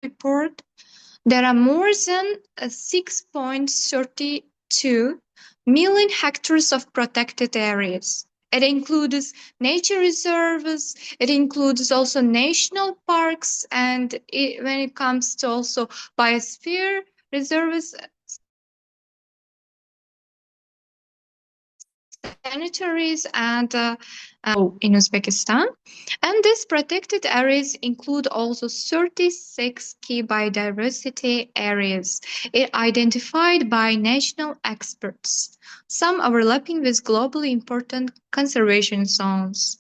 report, there are more than 6.32 million hectares of protected areas. It includes nature reserves, it includes also national parks, and when it comes to also biosphere reserves, sanitaries, and in Uzbekistan. And these protected areas include also 36 key biodiversity areas identified by national experts, some overlapping with globally important conservation zones.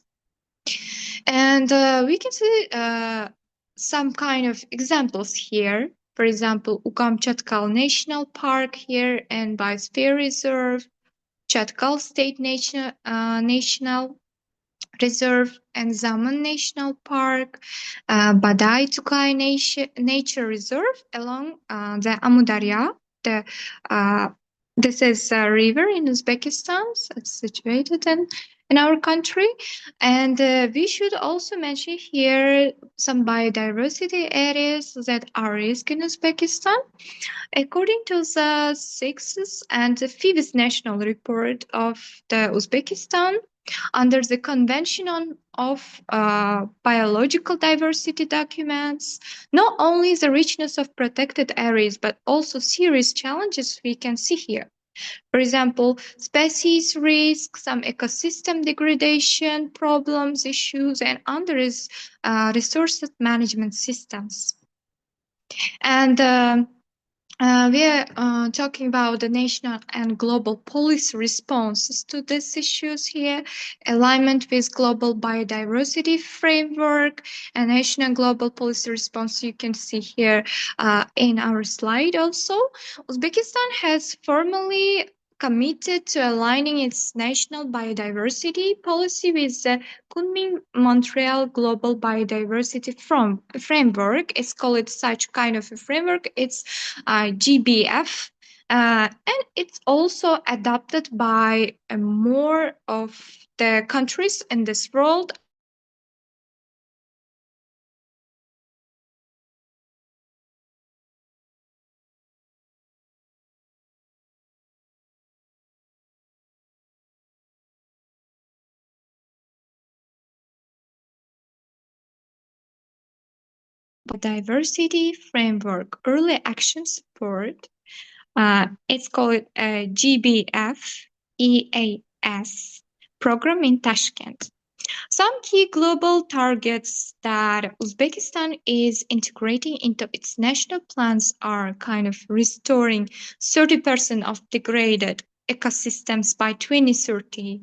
And we can see some kind of examples here. For example, Ukam-Chatkal National Park here and Biosphere Reserve, Chatkal State National Reserve and Zaman National Park, Badai Tukay Nature Reserve along the Amudarya. Uh, this is a river in Uzbekistan. So it's situated in our country. And we should also mention here some biodiversity areas that are risk in Uzbekistan. According to the sixth and the fifth national report of the Uzbekistan, under the Convention of Biological Diversity documents, not only the richness of protected areas, but also serious challenges we can see here. For example, species risk, some ecosystem degradation problems, issues, and under resource management systems. And we are talking about the national and global policy responses to these issues here, alignment with global biodiversity framework, and national global policy response you can see here in our slide also. Uzbekistan has formally committed to aligning its national biodiversity policy with the Kunming-Montreal Global Biodiversity Framework. It's called such kind of a framework. It's GBF. And it's also adopted by more of the countries in this world. Biodiversity Framework Early Action Support. It's called GBF EAS program in Tashkent. Some key global targets that Uzbekistan is integrating into its national plans are kind of restoring 30% of degraded ecosystems by 2030.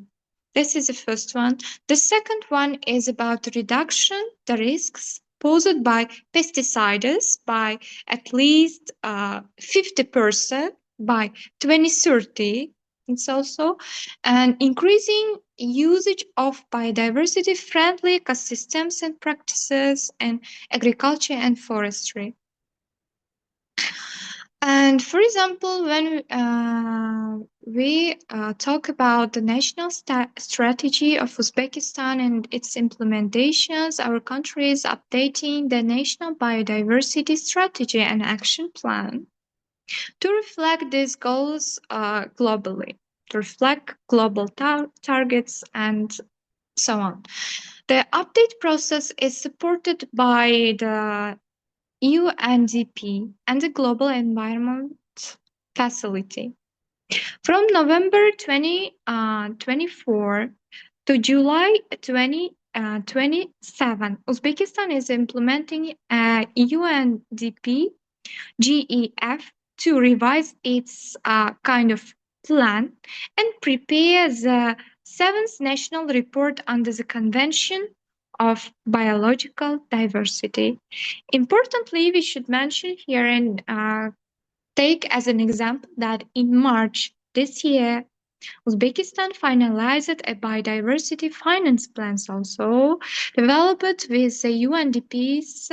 This is the first one. The second one is about reduction the risks posed by pesticides by at least 50% by 2030. It's also an increasing usage of biodiversity friendly ecosystems and practices in agriculture and forestry. And for example, when we talk about the national strategy of Uzbekistan and its implementations, our country is updating the national biodiversity strategy and action plan to reflect these goals globally, to reflect global targets and so on. The update process is supported by the UNDP and the Global Environment Facility. From November 2024 to July 2027, Uzbekistan is implementing a UNDP GEF to revise its kind of plan and prepare the seventh national report under the Convention of Biological Diversity. Importantly, we should mention here and take as an example that in March this year, Uzbekistan finalized a biodiversity finance plan also developed with the UNDP's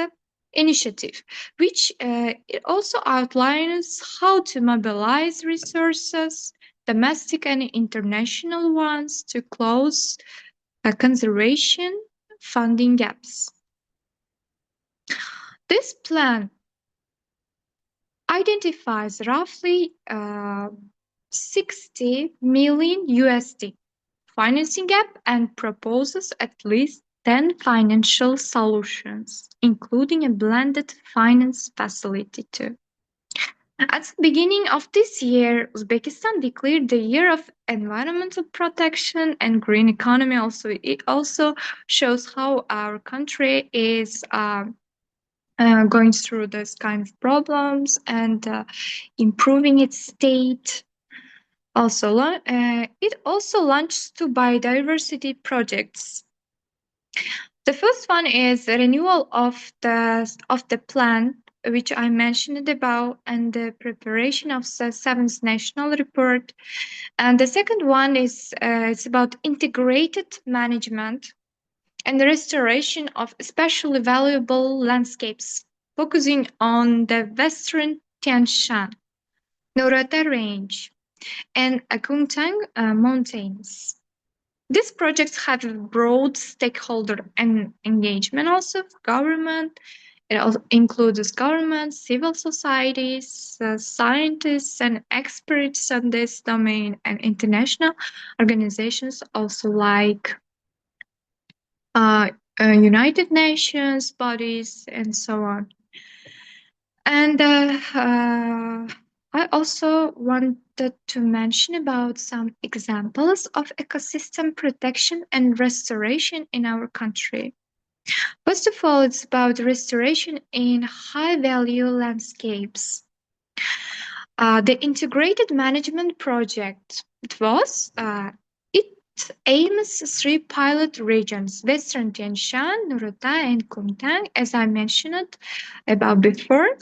initiative, which it also outlines how to mobilize resources, domestic and international ones, to close conservation funding gaps. This plan identifies roughly 60 million USD financing gap and proposes at least 10 financial solutions, including a blended finance facility too. At the beginning of this year, Uzbekistan declared the year of environmental protection and green economy. Also, it also shows how our country is going through those kind of problems and improving its state. Also, it also launched two biodiversity projects. The first one is the renewal of the plan, which I mentioned above, and the preparation of the seventh national report. And the second one is it's about integrated management and the restoration of especially valuable landscapes, focusing on the Western Tian Shan, Norata Range, and Agungtang Mountains. These projects have broad stakeholder engagement, also government. It also includes government, civil societies, scientists, and experts on this domain, and international organizations, also like United Nations bodies and so on. And I also wanted to mention about some examples of ecosystem protection and restoration in our country. First of all, it's about restoration in high-value landscapes. The integrated management project, it aims three pilot regions: Western Tian Shan, Nurota, and Kumtang, as I mentioned about before.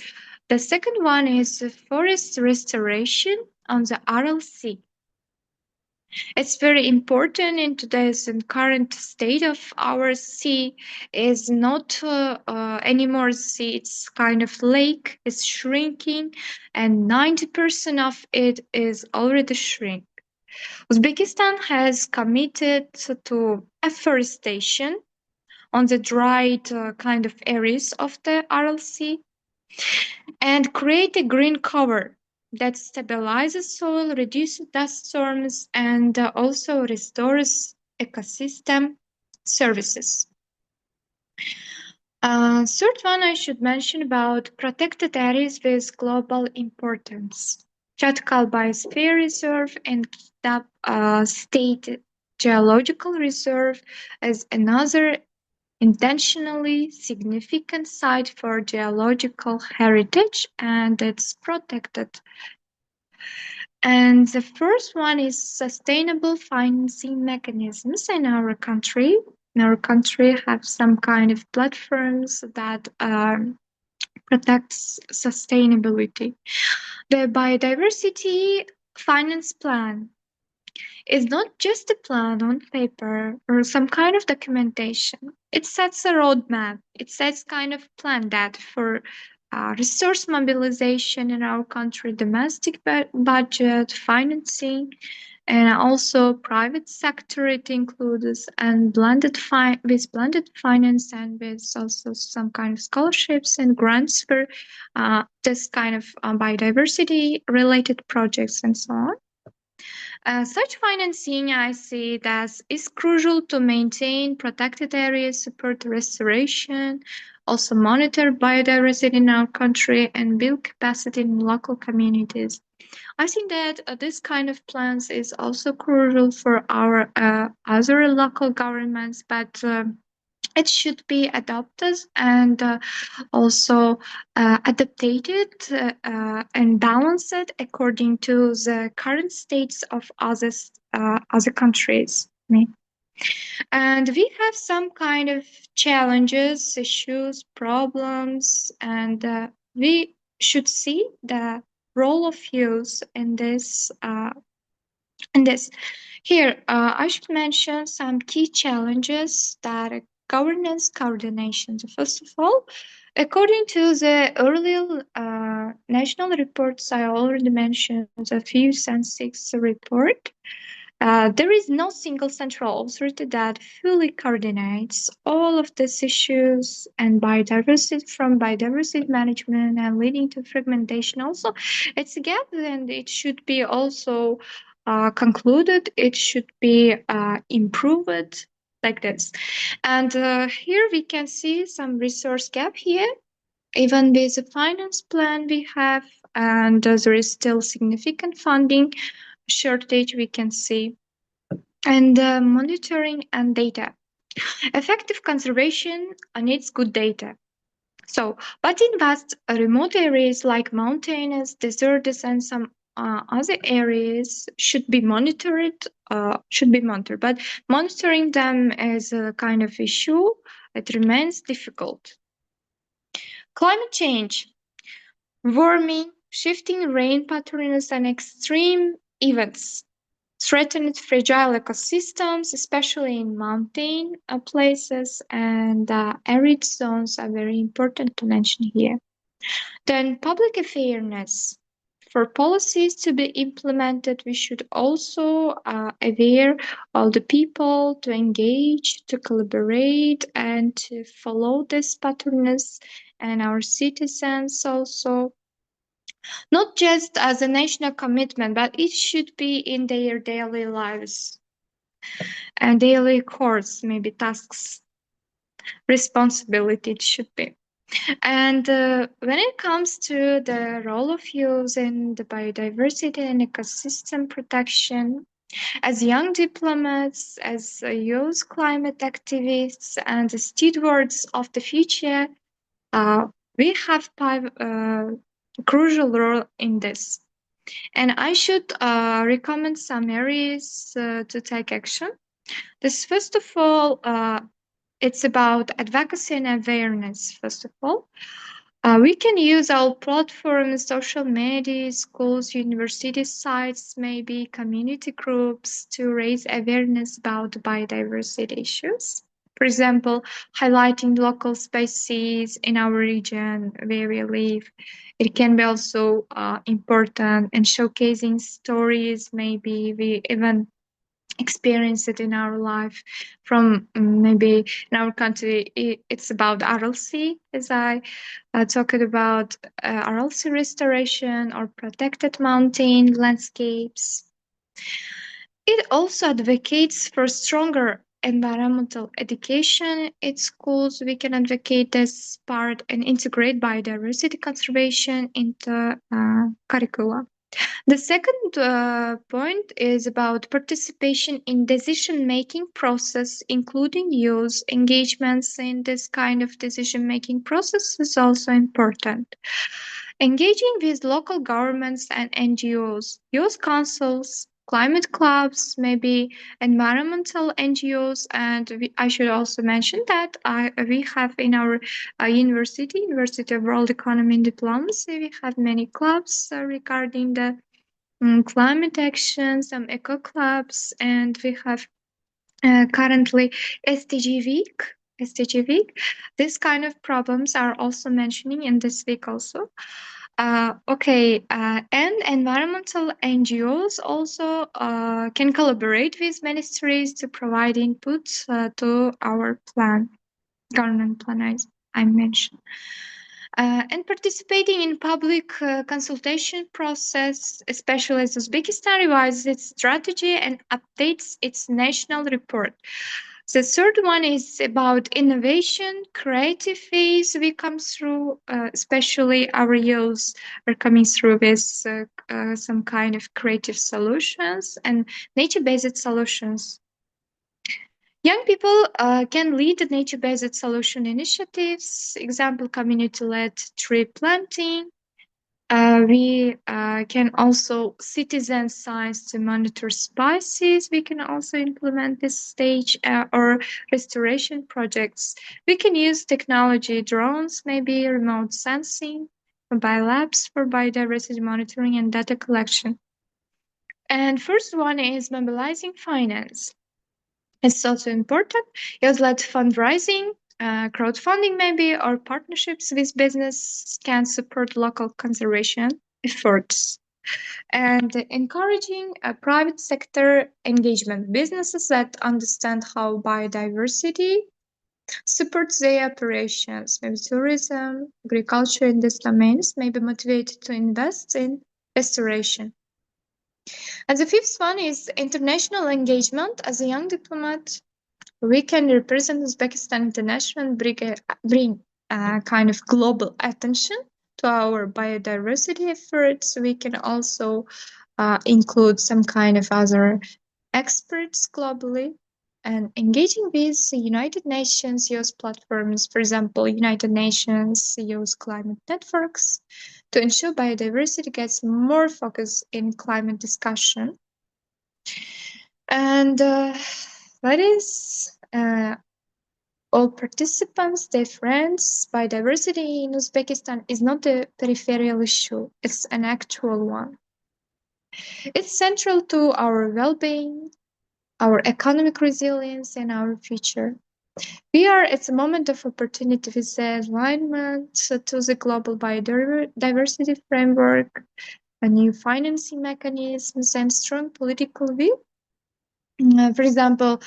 The second one is forest restoration on the Aral Sea. It's very important in today's and current state of our sea is not anymore sea. It's kind of lake. It's shrinking, and 90% of it is already shrink. Uzbekistan has committed to afforestation on the dried kind of areas of the Aral Sea and create a green cover that stabilizes soil, reduces dust storms, and also restores ecosystem services. Third one I should mention about protected areas with global importance. Chatkal Biosphere Reserve and Kitab State Geological Reserve is another intentionally significant site for geological heritage, and it's protected. And the first one is sustainable financing mechanisms in our country. In our country, have some kind of platforms that protects sustainability. The biodiversity finance plan is not just a plan on paper or some kind of documentation. It sets a roadmap. It sets kind of plan that for resource mobilization in our country, domestic budget, financing, and also private sector. It includes and with blended finance and with also some kind of scholarships and grants for this kind of biodiversity related projects and so on. Such financing, I see that is crucial to maintain protected areas, support restoration, also monitor biodiversity in our country, and build capacity in local communities. I think that this kind of plans is also crucial for our other local governments, but it should be adopted and also adapted and balanced according to the current states of other countries. And we have some kind of challenges, issues, problems, and we should see the role of youth in this. Here, I should mention some key challenges that are governance coordination. So first of all, according to the earlier national reports I already mentioned, the FEW Census report, There is no single central authority that fully coordinates all of these issues and biodiversity from biodiversity management and leading to fragmentation. Also, it's a gap and it should be also concluded. It should be improved like this. And here we can see some resource gap here. Even with the finance plan we have, and there is still significant funding shortage we can see and monitoring and data. Effective conservation needs good data. So, but in vast remote areas like mountainous, deserts, and some other areas should be monitored. Should be monitored, but monitoring them is a kind of issue. It remains difficult. Climate change, warming, shifting rain patterns, and extreme events threatened fragile ecosystems, especially in mountain places, and arid zones are very important to mention here. Then, public awareness. For policies to be implemented, we should also aware all the people to engage, to collaborate, and to follow these patterns, and our citizens also not just as a national commitment, but it should be in their daily lives and daily course, maybe tasks, responsibility it should be. And when it comes to the role of youth in the biodiversity and ecosystem protection, as young diplomats, as youth climate activists, and the stewards of the future, uh, we have crucial role in this. And I should recommend some areas to take action. This, first of all, it's about advocacy and awareness, first of all. We can use our platforms, social media, schools, university sites, maybe community groups to raise awareness about biodiversity issues. For example, highlighting local species in our region where we live. It can be also important and showcasing stories. Maybe we even experience it in our life from maybe in our country it's about RLC as I talked about RLC restoration or protected mountain landscapes. It also advocates for stronger environmental education at schools. We can advocate this part and integrate biodiversity conservation into curricula. The second point is about participation in decision-making process, including youth engagements in this kind of decision-making process is also important. Engaging with local governments and NGOs, youth councils, climate clubs, maybe environmental NGOs, and I should also mention that we have in our University of World Economy and Diplomacy, we have many clubs regarding the climate action, some eco clubs, and we have currently SDG Week. SDG Week. This kind of problems are also mentioning in this week also. And environmental NGOs also can collaborate with ministries to provide input to our plan, government plan I mentioned. And participating in public consultation process, especially as Uzbekistan revises its strategy and updates its national report. The third one is about innovation, creative ways we come through, especially our youth are coming through with some kind of creative solutions and nature-based solutions. Young people can lead the nature-based solution initiatives, example, community-led tree planting. We can also citizen science to monitor species. We can also implement this stage or restoration projects. We can use technology, drones, maybe remote sensing, mobile apps for biodiversity monitoring and data collection. And first one is mobilizing finance. It's also important. Youth-led fundraising, crowdfunding maybe, or partnerships with business can support local conservation efforts. and encouraging a private sector engagement. Businesses that understand how biodiversity supports their operations, maybe tourism, agriculture in these domains, may be motivated to invest in restoration. And the fifth one is international engagement. As a young diplomat, we can represent Uzbekistan international and bring kind of global attention to our biodiversity efforts. We can also include some kind of other experts globally and engaging with the United Nations use platforms. For example, United Nations use climate networks to ensure biodiversity gets more focus in climate discussion. And that is all participants, their friends. Biodiversity in Uzbekistan is not a peripheral issue, it's an actual one. It's central to our well-being, our economic resilience, and our future. We are at a moment of opportunity with the alignment to the global biodiversity framework, a new financing mechanisms, and strong political will. For example,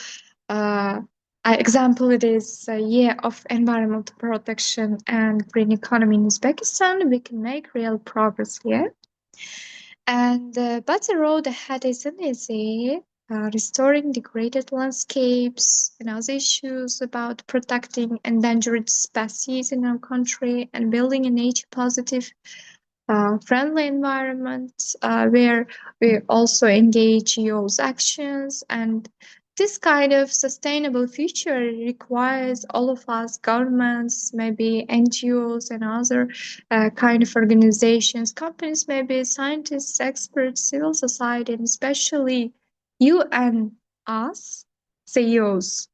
it is a year of environmental protection and green economy in Uzbekistan. We can make real progress here. And but the road ahead isn't easy. Restoring degraded landscapes and other issues about protecting endangered species in our country and building a nature positive, friendly environment where we also engage youth actions. And this kind of sustainable future requires all of us, governments, maybe NGOs and other kind of organizations, companies, maybe scientists, experts, civil society, and especially you and us, CEOs.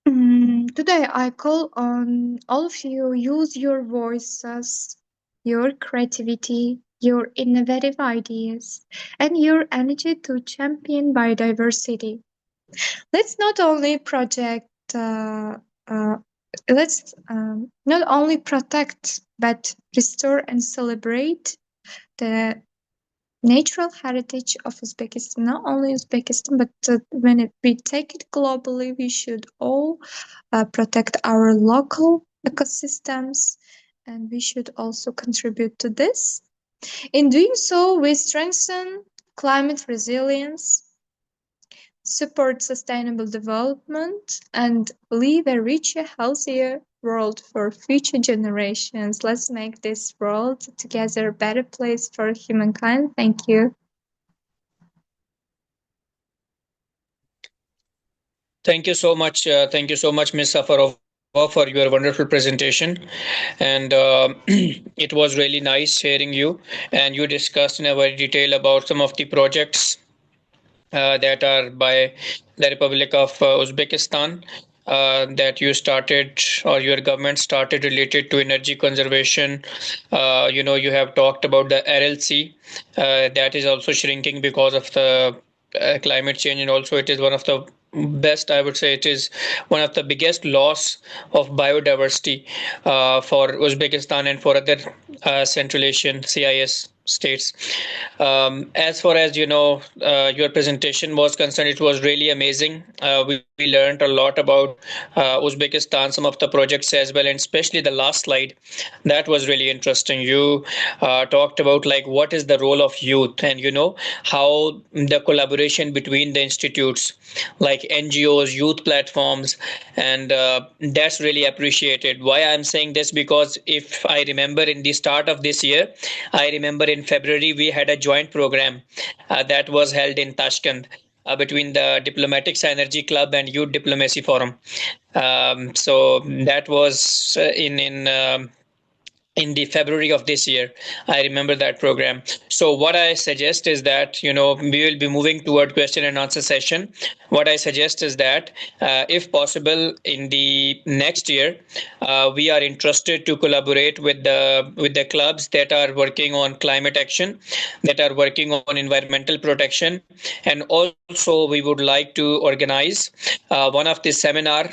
Today, I call on all of you, use your voices, your creativity, your innovative ideas, and your energy to champion biodiversity. Let's not only let's not only protect, but restore and celebrate the natural heritage of Uzbekistan. Not only Uzbekistan, but when we take it globally, we should all protect our local ecosystems, and we should also contribute to this. In doing so, we strengthen climate resilience, support sustainable development, and leave a richer, healthier world for future generations. Let's make this world together a better place for humankind. Thank you. Thank you so much. Thank you so much, Ms. Safarova, for your wonderful presentation. And it was really nice hearing you. And you discussed in a very detail about some of the projects that are by the Republic of Uzbekistan that you started or your government started related to energy conservation. You have talked about the RLC that is also shrinking because of the climate change, and also it is one of the best, I would say it is one of the biggest loss of biodiversity for Uzbekistan and for other Central Asian CIS states. As far as your presentation was concerned, it was really amazing. We learned a lot about Uzbekistan, some of the projects as well, and especially the last slide. That was really interesting. You talked about like what is the role of youth, and how the collaboration between the institutes like NGOs, youth platforms, and that's really appreciated. Why I'm saying this, because if I remember in the start of this year, I remember in February we had a joint program that was held in Tashkent between the Diplomatic Synergy Club and Youth Diplomacy Forum. So that was in the February of this year. I remember that program. So what I suggest is that, we will be moving toward question and answer session. What I suggest is that if possible in the next year, we are interested to collaborate with the clubs that are working on climate action, that are working on environmental protection. And also we would like to organize one of the seminar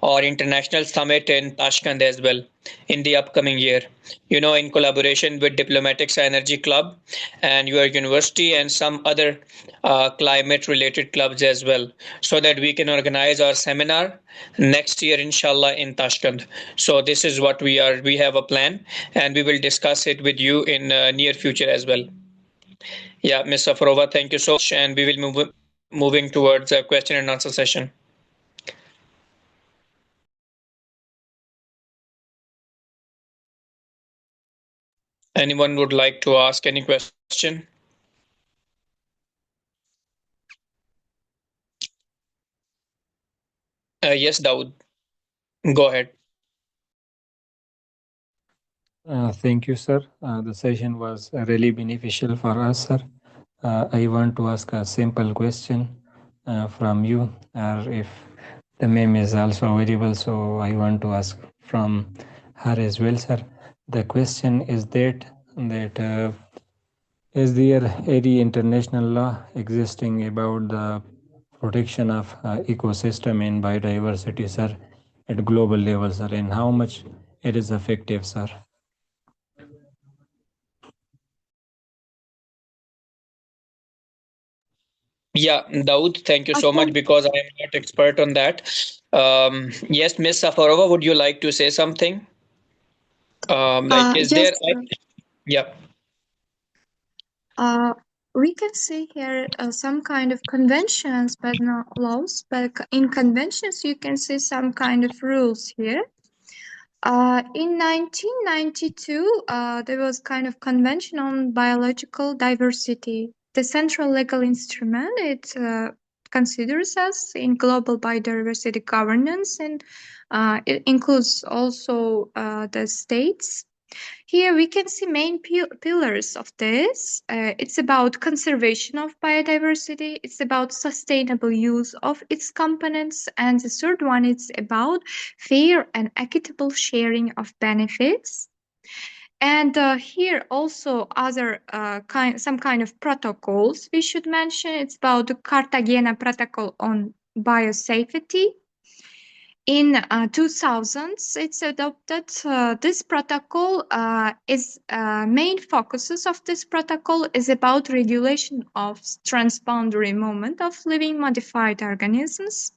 or international summit in Tashkent as well in the upcoming year. In collaboration with Diplomatics Energy Club and your university and some other climate related clubs as well, so that we can organize our seminar next year, inshallah, in Tashkent. So this is what we have a plan, and we will discuss it with you in near future as well. Yeah, Ms. Safarova, thank you so much, and we will moving towards a question and answer session. Anyone would like to ask any question? Yes, Dawood, go ahead. Thank you, sir. The session was really beneficial for us, sir. I want to ask a simple question from you, or if the meme is also available, so I want to ask from her as well, sir. The question is that is there any international law existing about the protection of ecosystem and biodiversity, sir, at global level, sir, and how much it is effective, sir? Yeah, Dawood, thank you I so much can, because I am not expert on that. Yes, Miss Safarova, would you like to say something? Like, is yes, there? Yeah. uh, we can see here some kind of conventions, but not laws. But in conventions, you can see some kind of rules here. In 1992, there was kind of convention on biological diversity. The central legal instrument it considers us in global biodiversity governance, and it includes also the states. Here we can see main pillars of this. It's about conservation of biodiversity. It's about sustainable use of its components, and the third one is about fair and equitable sharing of benefits. And here also other some kind of protocols we should mention. It's about the Cartagena Protocol on biosafety. In 2000s, it's adopted. This protocol is main focuses of this protocol is about regulation of transboundary movement of living modified organisms.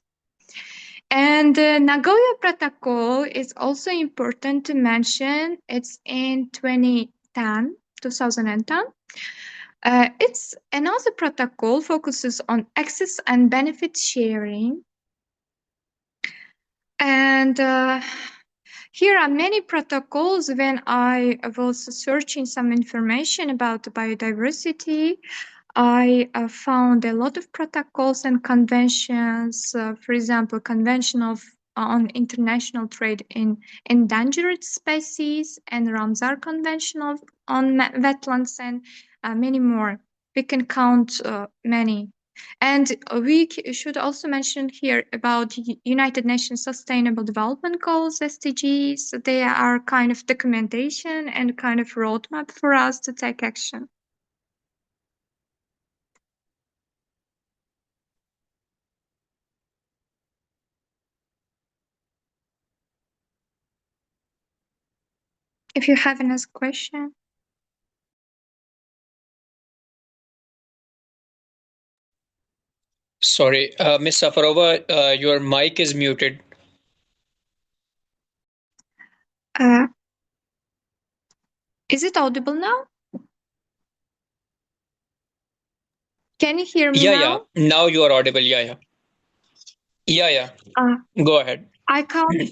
And the Nagoya Protocol is also important to mention. It's in 2010. It's another protocol focuses on access and benefit sharing. And here are many protocols. When I was searching some information about biodiversity, I found a lot of protocols and conventions. For example, Convention on International Trade in Endangered Species and Ramsar Convention on Wetlands, and many more. We can count many. And we should also mention here about United Nations Sustainable Development Goals, SDGs. They are kind of documentation and kind of roadmap for us to take action. If you have another question. Sorry, Miss Safarova, your mic is muted. Uh, is it audible now? Can you hear me Yeah, yeah. now? Now you are audible. Yeah, yeah. Yeah, yeah. Uh, Go ahead. I count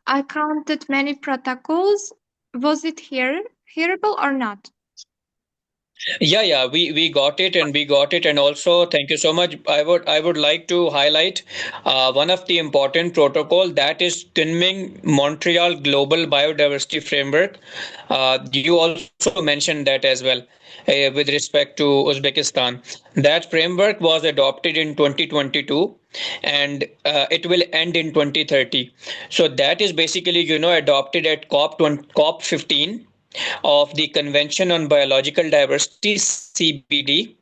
I counted many protocols. Was it hearable or not? Yeah, yeah, we got it, and we got it, and also thank you so much. I would like to highlight one of the important protocol, that is Kunming Montreal Global Biodiversity Framework. You also mentioned that as well with respect to Uzbekistan. That framework was adopted in 2022, and it will end in 2030. So that is basically adopted at COP 15 of the Convention on Biological Diversity, CBD.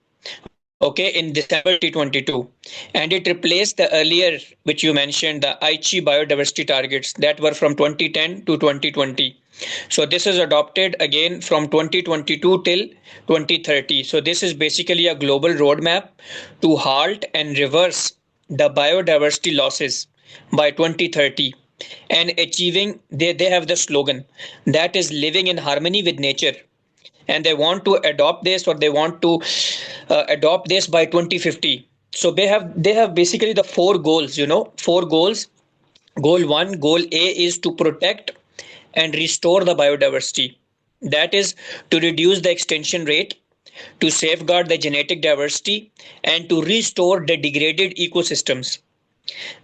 Okay, okay, in December 2022, and it replaced the earlier, which you mentioned, the Aichi biodiversity targets that were from 2010 to 2020. So this is adopted again from 2022 till 2030. So this is basically a global roadmap to halt and reverse the biodiversity losses by 2030 and achieving, they have the slogan that is living in harmony with nature, and they want to adopt this, or they want to adopt this by 2050. So they have basically the four goals, four goals. Goal 1, goal A is to protect and restore the biodiversity, that is to reduce the extinction rate, to safeguard the genetic diversity, and to restore the degraded ecosystems.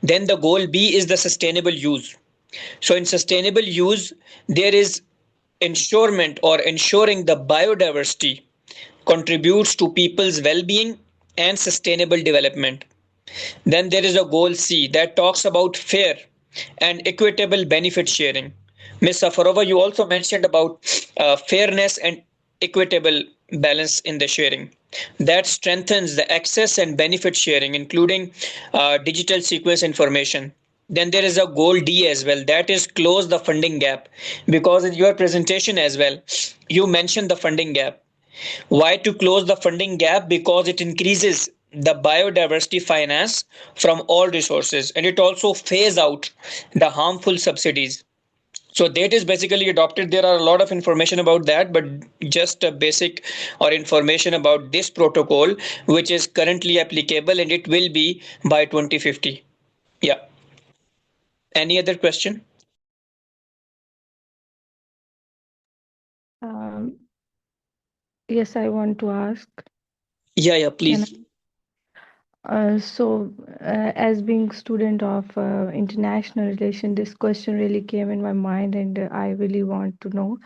Then the goal B is the sustainable use. So in sustainable use, there is ensurement or ensuring the biodiversity contributes to people's well-being and sustainable development. Then there is a goal C that talks about fair and equitable benefit sharing. Ms. Safarova, you also mentioned about fairness and equitable balance in the sharing. That strengthens the access and benefit sharing, including digital sequence information. Then there is a goal D as well, that is close the funding gap. Because in your presentation as well, you mentioned the funding gap. Why to close the funding gap? Because it increases the biodiversity finance from all resources, and it also phase out the harmful subsidies. So that is basically adopted. There are a lot of information about that, but just a basic or information about this protocol, which is currently applicable and it will be by 2050. Yeah. Any other question? Um, yes, I want to ask. Yeah, Can please. as being student of international relation, this question really came in my mind, and I really want to know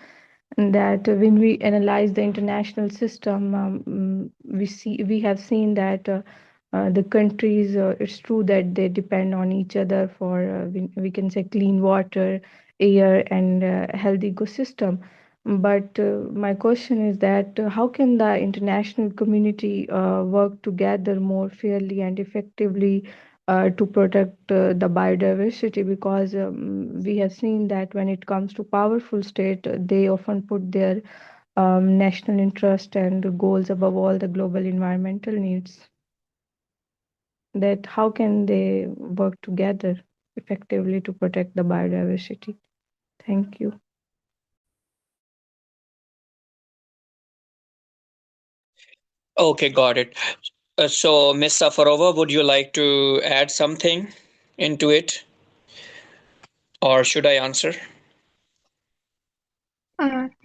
that when we analyze the international system, we have seen that the countries. It's true that they depend on each other for we can say clean water, air, and healthy ecosystem. But my question is that how can the international community work together more fairly and effectively to protect the biodiversity? Because we have seen that when it comes to powerful state, they often put their national interest and goals above all the global environmental needs. That how can they work together effectively to protect the biodiversity? Thank you. Okay, got it. So, Ms. Safarova, would you like to add something into it, or should I answer?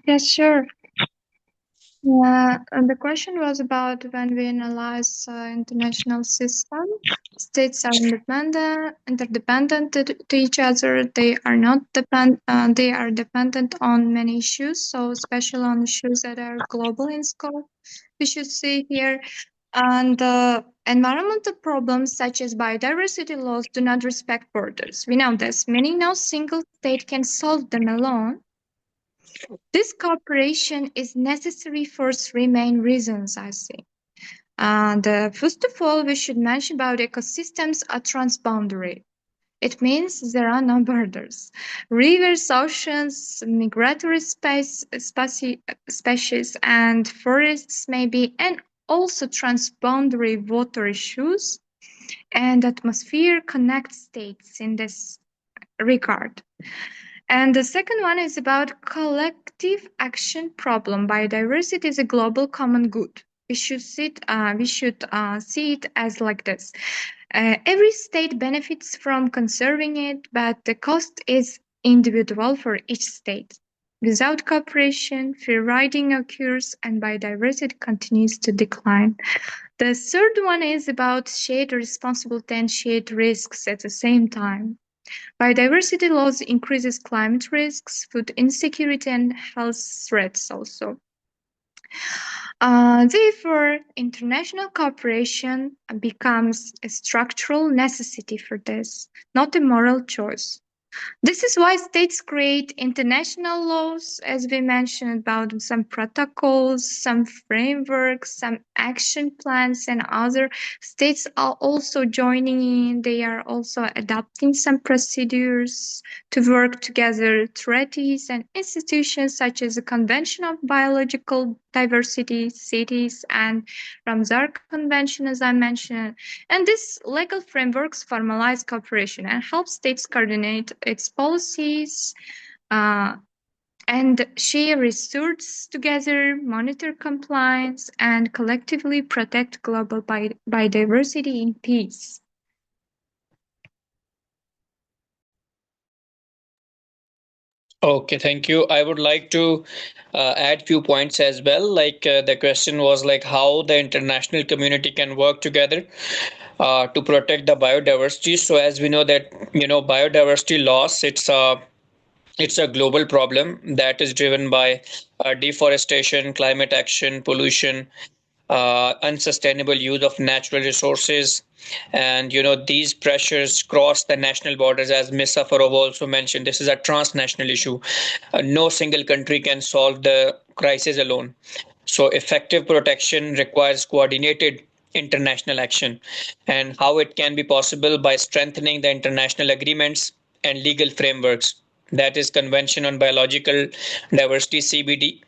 Yes, sure. Yeah, and the question was about when we analyze international system, states are interdependent to each other. They are not depend. They are dependent on many issues. So, especially on issues that are global in scope, we should see here. And environmental problems such as biodiversity loss do not respect borders. We know this. Many no single state can solve them alone. This cooperation is necessary for three main reasons, I think. And first of all, we should mention about ecosystems are transboundary. It means there are no borders. Rivers, oceans, migratory species, and forests may be, and also transboundary water issues, and atmosphere connect states in this regard. And the second one is about collective action problem. Biodiversity is a global common good. We should see it as like this. Every state benefits from conserving it, but the cost is individual for each state. Without cooperation, free riding occurs and biodiversity continues to decline. The third one is about shared responsibility and shared risks at the same time. Biodiversity loss increases climate risks, food insecurity, and health threats also. Therefore, international cooperation becomes a structural necessity for this, not a moral choice. This is why states create international laws, as we mentioned, about some protocols, some frameworks, some action plans, and other states are also joining in. They are also adopting some procedures to work together. Treaties and institutions such as the Convention of Biological Diversity, cities, and Ramsar Convention, as I mentioned, and these legal frameworks formalize cooperation and help states coordinate its policies uh, and share resources together, monitor compliance, and collectively protect global biodiversity in peace. Okay, thank you. I would like to add few points as well. Like the question was like how the international community can work together to protect the biodiversity. So as we know that biodiversity loss, it's a global problem that is driven by deforestation, climate action, pollution, unsustainable use of natural resources. And these pressures cross the national borders, as Ms. Safarov also mentioned. This is a transnational issue. No single country can solve the crisis alone. So effective protection requires coordinated international action. And how it can be possible? By strengthening the international agreements and legal frameworks. That is Convention on Biological Diversity, CBD.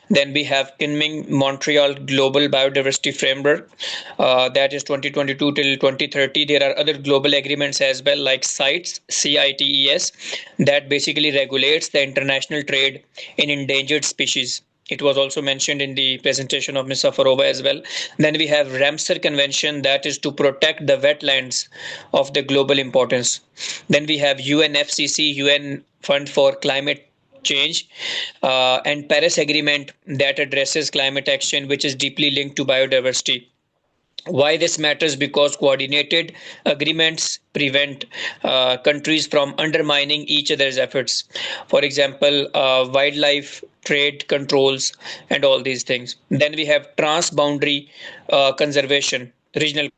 Then we have Kunming Montreal Global Biodiversity Framework, that is 2022 till 2030. There are other global agreements as well, like CITES, CITES, that basically regulates the international trade in endangered species. It was also mentioned in the presentation of Ms. Safarova as well. Then we have Ramsar Convention, that is to protect the wetlands of the global importance. Then we have UNFCCC, UN Fund for Climate Change, and Paris Agreement that addresses climate action, which is deeply linked to biodiversity. Why this matters? Because coordinated agreements prevent countries from undermining each other's efforts. For example, wildlife trade controls and all these things. Then we have transboundary conservation, regional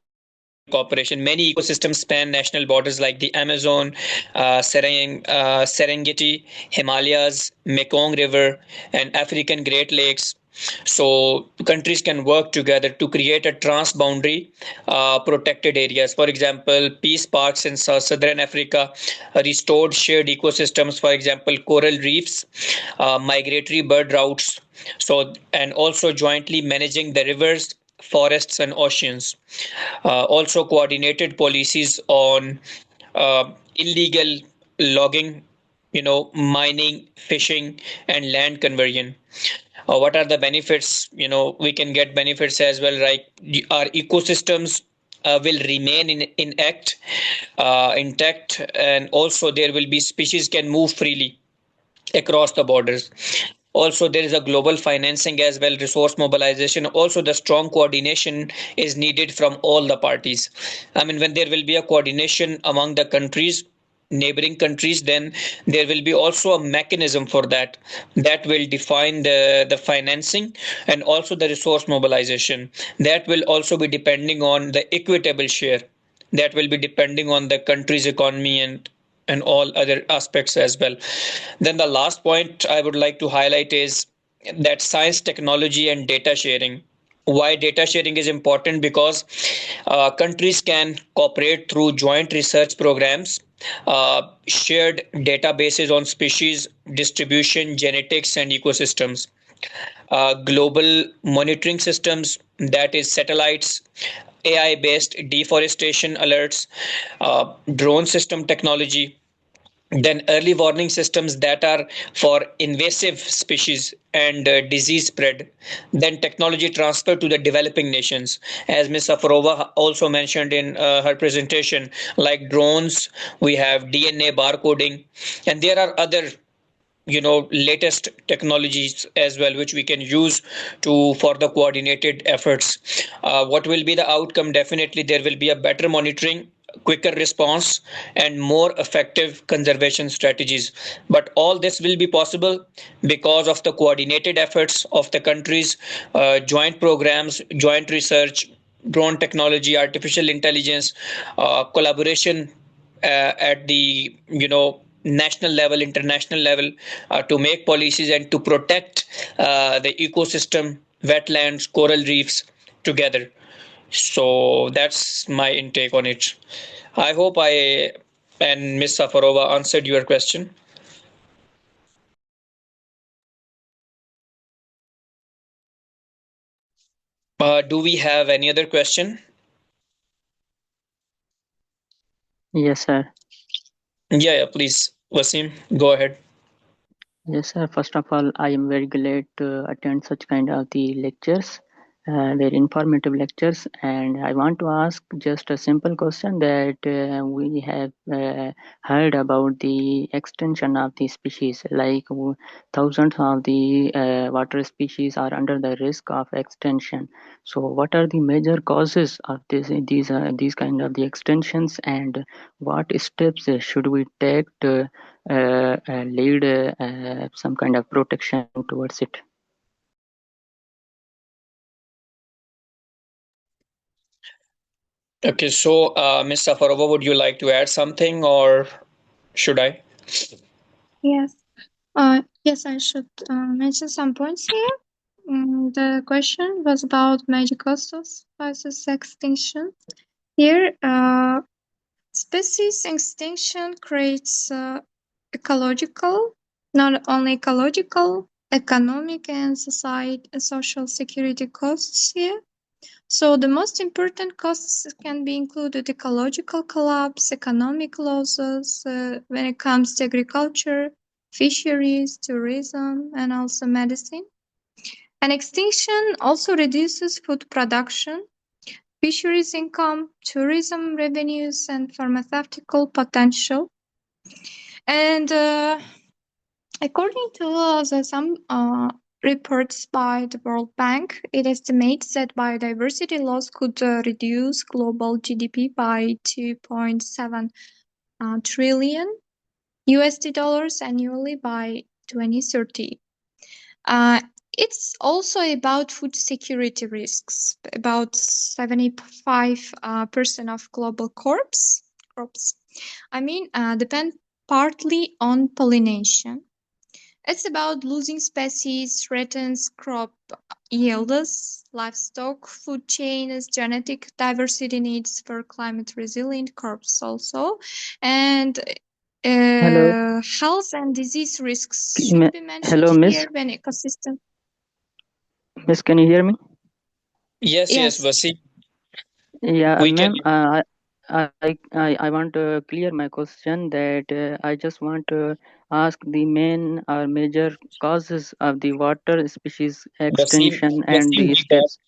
cooperation. Many ecosystems span national borders like the Amazon, Serengeti, Himalayas, Mekong River, and African Great Lakes. So countries can work together to create a transboundary protected areas. For example, peace parks in southern Africa, restored shared ecosystems. For example, coral reefs, migratory bird routes. So and also jointly managing the rivers, forests, and oceans. Also coordinated policies on illegal logging, mining, fishing, and land conversion. What are the benefits? We can get benefits as well, like our ecosystems will remain intact, and also there will be species can move freely across the borders. Also, there is a global financing as well, resource mobilization. Also, the strong coordination is needed from all the parties. I mean, when there will be a coordination among the countries, neighboring countries, then there will be also a mechanism for that will define the financing and also the resource mobilization. That will also be depending on the equitable share. That will be depending on the country's economy and all other aspects as well. Then the last point I would like to highlight is that science, technology, and data sharing. Why data sharing is important? Because countries can cooperate through joint research programs, shared databases on species distribution, genetics, and ecosystems. Global monitoring systems, that is satellites, AI based deforestation alerts, drone system technology, then early warning systems that are for invasive species and disease spread. Then technology transfer to the developing nations, as Ms. Safarova also mentioned in her presentation, like drones. We have DNA barcoding, and there are other latest technologies as well which we can use to for the coordinated efforts. What will be the outcome? Definitely there will be a better monitoring, quicker response, and more effective conservation strategies. But all this will be possible because of the coordinated efforts of the countries, joint programs, joint research, drone technology, artificial intelligence, collaboration at the national level, international level, to make policies and to protect the ecosystem, wetlands, coral reefs together. So that's my intake on it. I hope I and Ms. Safarova answered your question. Do we have any other question? Yes, sir. Yeah, please, Wasim, go ahead. Yes, sir. First of all, I am very glad to attend such kind of the lectures, very informative lectures. And I want to ask just a simple question that we have heard about the extinction of the species, like thousands of the water species are under the risk of extinction. So, what are the major causes of these kind of the extinctions, and what steps should we take to lead some kind of protection towards it? Okay, so Ms. Safarova, would you like to add something or should I? Yes. Yes, I should mention some points here. The question was about major causes versus extinction. Here, species extinction creates ecological, not only ecological, economic and social security costs here. So the most important costs can be included ecological collapse, economic losses when it comes to agriculture, fisheries, tourism, and also medicine. And extinction also reduces food production, fisheries income, tourism revenues, and pharmaceutical potential. And according to some reports by the World Bank, it estimates that biodiversity loss could reduce global GDP by 2.7 trillion USD dollars annually by 2030. It's also about food security risks. About 75% of global crops, depend partly on pollination. It's about losing species, threatens crop yields, livestock food chains, genetic diversity needs for climate resilient crops also, and Hello, health and disease risks should be mentioned hello, Miss. here when ecosystem. Miss, can you hear me? Yes, Yes. Wasim, Yeah, we can. ma'am. I want to clear my question that I just want to ask the main or major causes of the water species Wasim, extinction and Wasim, the we got. steps.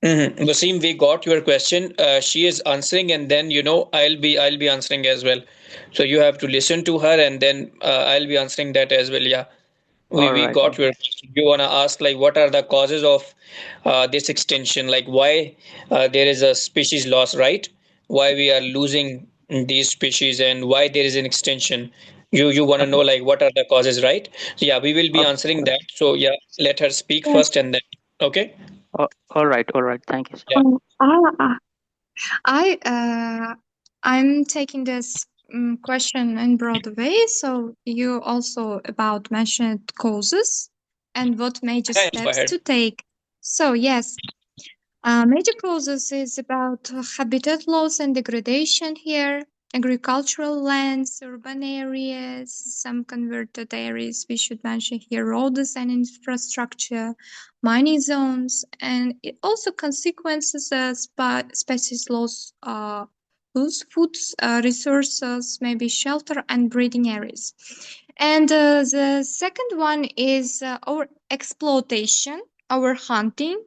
Wasim, we got your question. She is answering, and then I'll be answering as well. So you have to listen to her, and then I'll be answering that as well. Yeah. we All we right. got your question. You wanna ask like what are the causes of this extinction? Like why there is a species loss, right? Why we are losing these species and why there is an extinction? You wanna know Okay. like what are the causes, right? So yeah, we will be Okay. answering that. So yeah, let her speak Yes. first and then okay. All right. All right. Thank you, sir. Yeah. I I'm taking this question in broad way. So you also about mentioned causes and what major Yeah, go steps ahead. to take. So yes, major causes is about habitat loss and degradation here, agricultural lands, urban areas, some converted areas. We should mention here roads and infrastructure, mining zones, and it also consequences species loss, lose food resources, maybe shelter and breeding areas. And the second one is our exploitation, our hunting,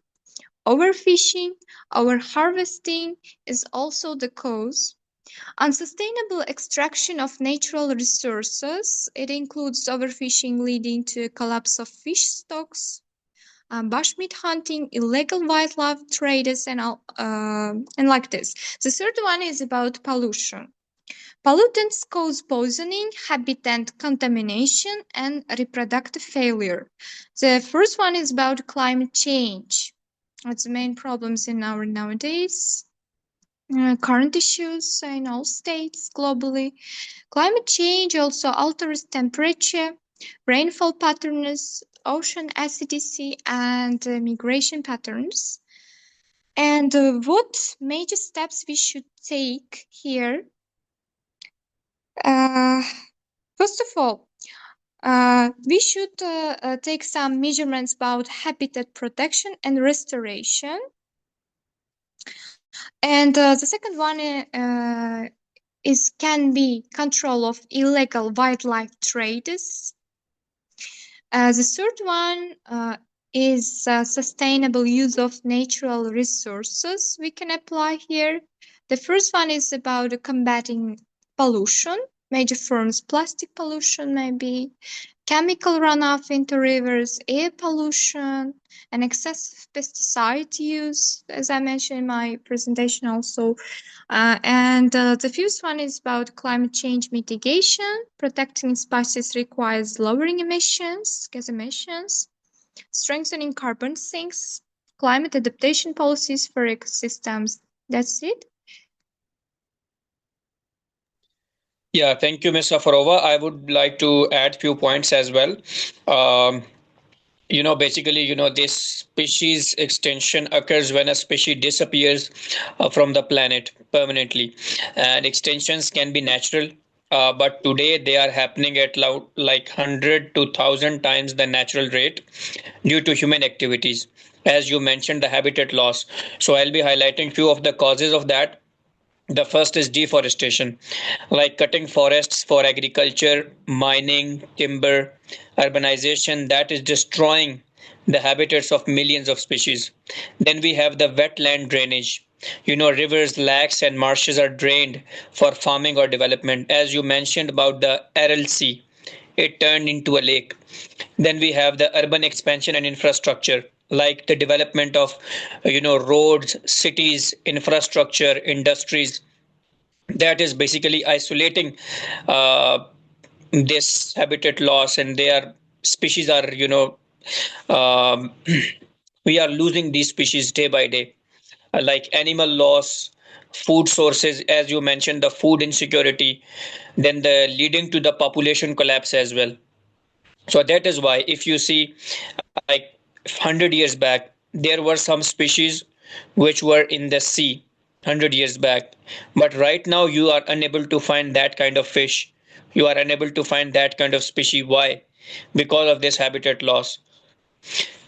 overfishing, overharvesting is also the cause. Unsustainable extraction of natural resources. It includes overfishing leading to a collapse of fish stocks, bushmeat hunting, illegal wildlife trades, and like this. The third one is about pollution. Pollutants cause poisoning, habitat contamination, and reproductive failure. The first one is about climate change. What's the main problems in our nowadays? current issues in all states globally. Climate change also alters temperature, rainfall patterns, ocean acidity, and migration patterns. And what major steps we should take here? Uh, First of all, we should take some measurements about habitat protection and restoration. And the second one is can be control of illegal wildlife trades. The third one is sustainable use of natural resources we can apply here. The first one is about combating pollution, major forms plastic pollution maybe, chemical runoff into rivers, air pollution, and excessive pesticide use, as I mentioned in my presentation also. And the fifth one is about climate change mitigation. Protecting species requires lowering emissions, gas emissions, strengthening carbon sinks, climate adaptation policies for ecosystems. That's it. Yeah, thank you, Ms. Safarova. I would like to add few points as well. Um, basically, this species extinction occurs when a species disappears from the planet permanently, and extinctions can be natural, but today they are happening at like 100 to 1,000 times the natural rate due to human activities. As you mentioned, the habitat loss. So I'll be highlighting few of the causes of that. The first is deforestation, like cutting forests for agriculture, mining, timber, urbanization that is destroying the habitats of millions of species. Then we have the wetland drainage. Rivers, lakes, and marshes are drained for farming or development. As you mentioned about the Aral Sea, it turned into a lake. Then we have the urban expansion and infrastructure, like the development of roads, cities, infrastructure, industries, that is basically isolating uh, this habitat loss, and their species are um, we are losing these species day by day. Like animal loss, food sources, as you mentioned, the food insecurity, then the leading to the population collapse as well. So that is why, if you see, like 100 years back, there were some species which were in the sea 100 years back. But right now, you are unable to find that kind of fish. You are unable to find that kind of species. Why? Because of this habitat loss.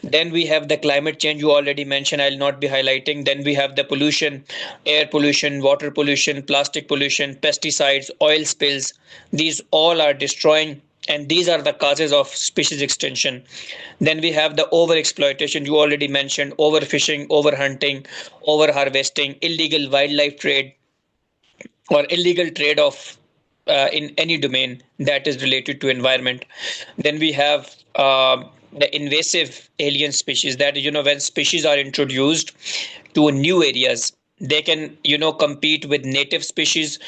Then we have the climate change you already mentioned. I'll not be highlighting. Then we have the pollution, air pollution, water pollution, plastic pollution, pesticides, oil spills. These all are destroying, and these are the causes of species extinction. Then we have the overexploitation you already mentioned, overfishing, overhunting, overharvesting, illegal wildlife trade, or illegal trade of in any domain that is related to environment. Then we have the invasive alien species, that when species are introduced to new areas, they can compete with native species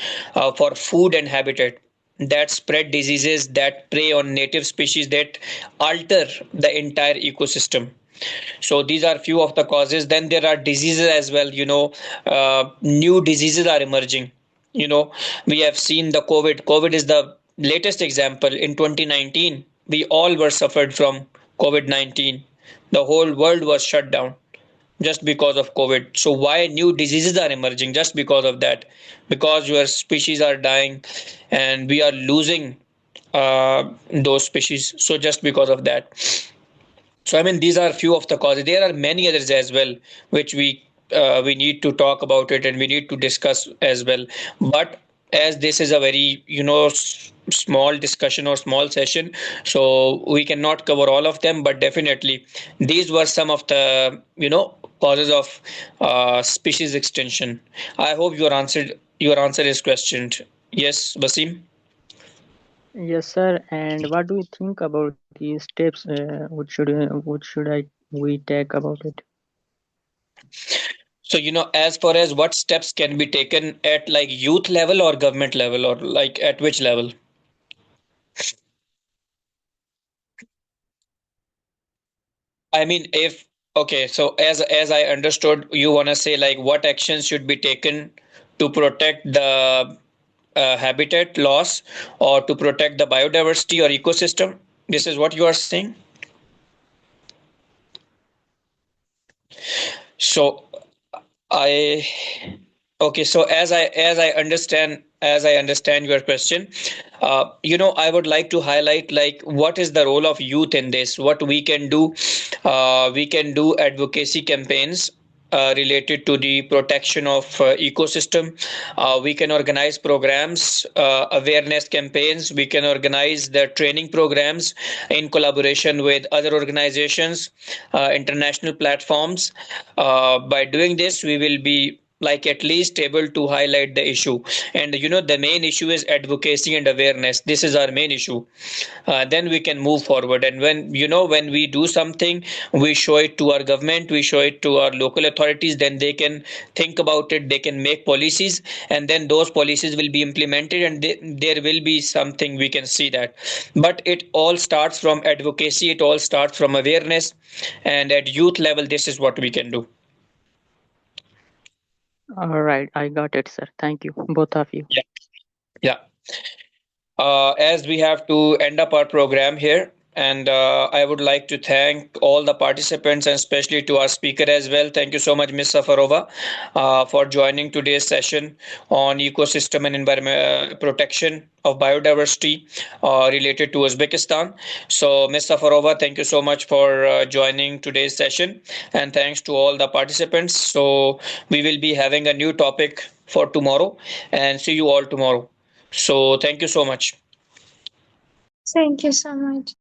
for food and habitat, that spread diseases, that prey on native species, that alter the entire ecosystem. So these are few of the causes. Then there are diseases as well. New diseases are emerging. We have seen the COVID is the latest example. In 2019, we all were suffered from COVID-19. The whole world was shut down just because of COVID. So why new diseases are emerging? Just because of that, because your species are dying, and we are losing those species. So just because of that. So I mean, these are few of the causes. There are many others as well, which we need to talk about it, and we need to discuss as well. But as this is a very small discussion or small session, so we cannot cover all of them. But definitely, these were some of the causes of species extinction. I hope your answer is questioned. Yes, Basim. Yes, sir. And what do you think about these steps? What should we take about it? So, as far as what steps can be taken at like youth level or government level, or like at which level? I mean, if okay, so as I understood, you want to say like what actions should be taken to protect the habitat loss or to protect the biodiversity or ecosystem? This is what you are saying? So I okay. So as I understand your question, I would like to highlight like what is the role of youth in this. What we can do, we can do advocacy campaigns related to the protection of ecosystem. We can organize programs, awareness campaigns. We can organize the training programs in collaboration with other organizations, international platforms. By doing this, we will be like at least able to highlight the issue. And the main issue is advocacy and awareness. This is our main issue. Then we can move forward. And when we do something, we show it to our government, we show it to our local authorities, then they can think about it, they can make policies, and then those policies will be implemented, and there will be something we can see that. But it all starts from advocacy, it all starts from awareness, and at youth level, this is what we can do. All right, I got it, sir. Thank you, both of you. Yeah. Yeah. As we have to end up our program here, and I would like to thank all the participants and especially to our speaker as well. Thank you so much, Ms. Safarova, for joining today's session on ecosystem and environment protection of biodiversity related to Uzbekistan. So, Ms. Safarova, thank you so much for joining today's session, and thanks to all the participants. So, we will be having a new topic for tomorrow, and see you all tomorrow. So thank you so much. Thank you so much.